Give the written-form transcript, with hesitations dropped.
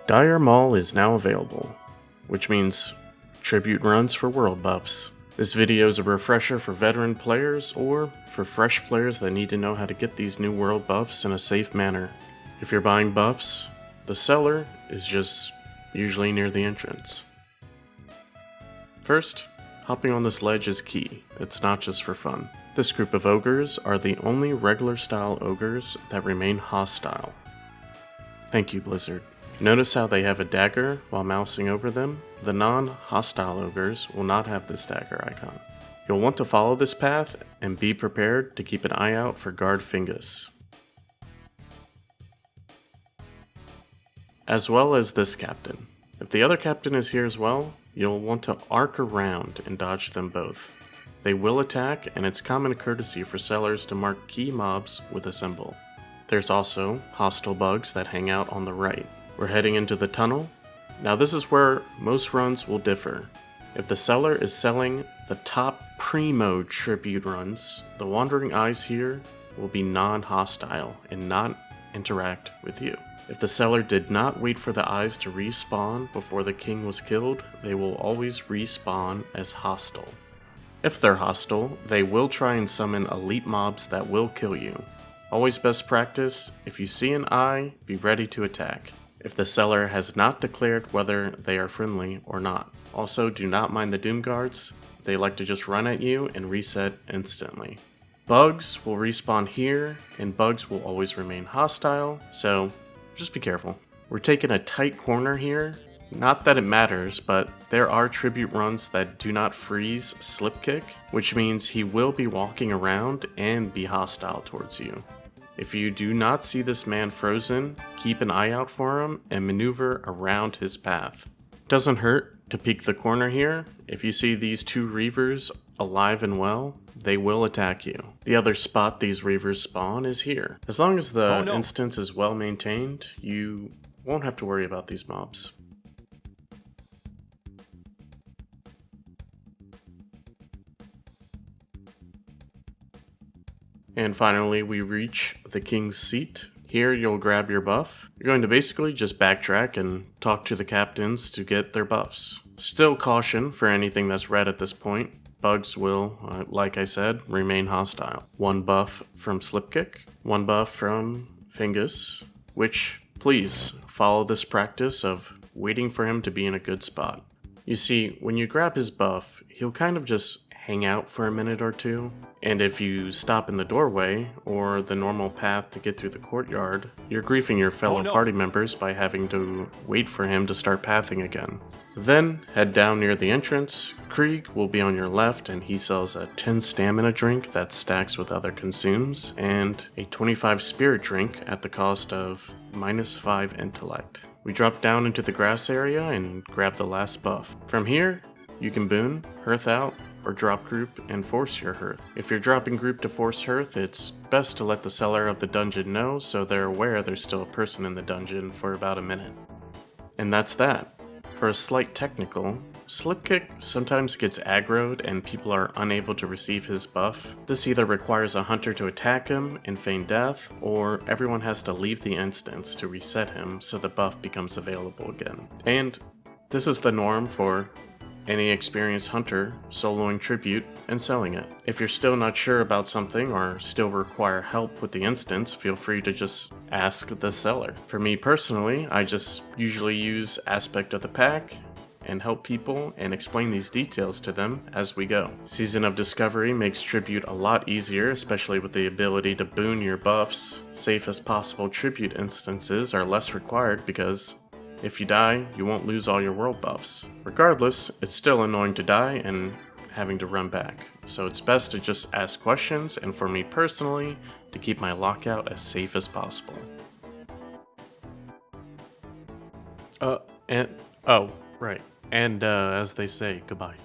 Dire Maul is now available, which means tribute runs for world buffs. This video is a refresher for veteran players or for fresh players that need to know how to get these new world buffs in a safe manner. If you're buying buffs, the seller is just usually near the entrance. First, hopping on this ledge is key. It's not just for fun. This group of ogres are the only regular style ogres that remain hostile. Thank you, Blizzard. Notice how they have a dagger while mousing over them? The non-hostile ogres will not have this dagger icon. You'll want to follow this path and be prepared to keep an eye out for Guard Fingus, as well as this captain. If the other captain is here as well, you'll want to arc around and dodge them both. They will attack, and it's common courtesy for sellers to mark key mobs with a symbol. There's also hostile bugs that hang out on the right. We're heading into the tunnel. Now this is where most runs will differ. If the seller is selling the top primo tribute runs, the Wandering Eyes here will be non-hostile and not interact with you. If the seller did not wait for the eyes to respawn before the king was killed, they will always respawn as hostile. If they're hostile, they will try and summon elite mobs that will kill you. Always best practice, if you see an eye, be ready to attack, if the seller has not declared whether they are friendly or not. Also, do not mind the Doom Guards, they like to just run at you and reset instantly. Bugs will respawn here, and bugs will always remain hostile, so just be careful. We're taking a tight corner here. Not that it matters, but there are tribute runs that do not freeze Slipkick, which means he will be walking around and be hostile towards you. If you do not see this man frozen, keep an eye out for him and maneuver around his path. Doesn't hurt to peek the corner here. If you see these two Reavers alive and well, they will attack you. The other spot these Reavers spawn is here. As long as the instance is well maintained, you won't have to worry about these mobs. And finally, we reach the King's Seat. Here you'll grab your buff. You're going to basically just backtrack and talk to the captains to get their buffs. Still caution for anything that's red at this point. Bugs will, like I said, remain hostile. One buff from Slipkick, one buff from Fingus, which, please, follow this practice of waiting for him to be in a good spot. You see, when you grab his buff, he'll kind of just hang out for a minute or two, and if you stop in the doorway, or the normal path to get through the courtyard, you're griefing your fellow party members by having to wait for him to start pathing again. Then, head down near the entrance. Krieg will be on your left, and he sells a 10 stamina drink that stacks with other consumes, and a 25 spirit drink at the cost of -5 intellect. We drop down into the grass area and grab the last buff. From here, you can boon, hearth out, or drop group and force your hearth. If you're dropping group to force hearth, it's best to let the seller of the dungeon know so they're aware there's still a person in the dungeon for about a minute. And that's that. For a slight technical, Slipkick sometimes gets aggroed and people are unable to receive his buff. This either requires a hunter to attack him and feign death, or everyone has to leave the instance to reset him so the buff becomes available again. And this is the norm for any experienced hunter soloing tribute and selling it. If you're still not sure about something or still require help with the instance, feel free to just ask the seller. For me personally, I just usually use Aspect of the Pack and help people and explain these details to them as we go. Season of Discovery makes tribute a lot easier, especially with the ability to boon your buffs. Safe as possible tribute instances are less required because if you die, you won't lose all your world buffs. Regardless, it's still annoying to die and having to run back. So it's best to just ask questions, and for me personally, to keep my lockout as safe as possible. Right. And as they say, goodbye.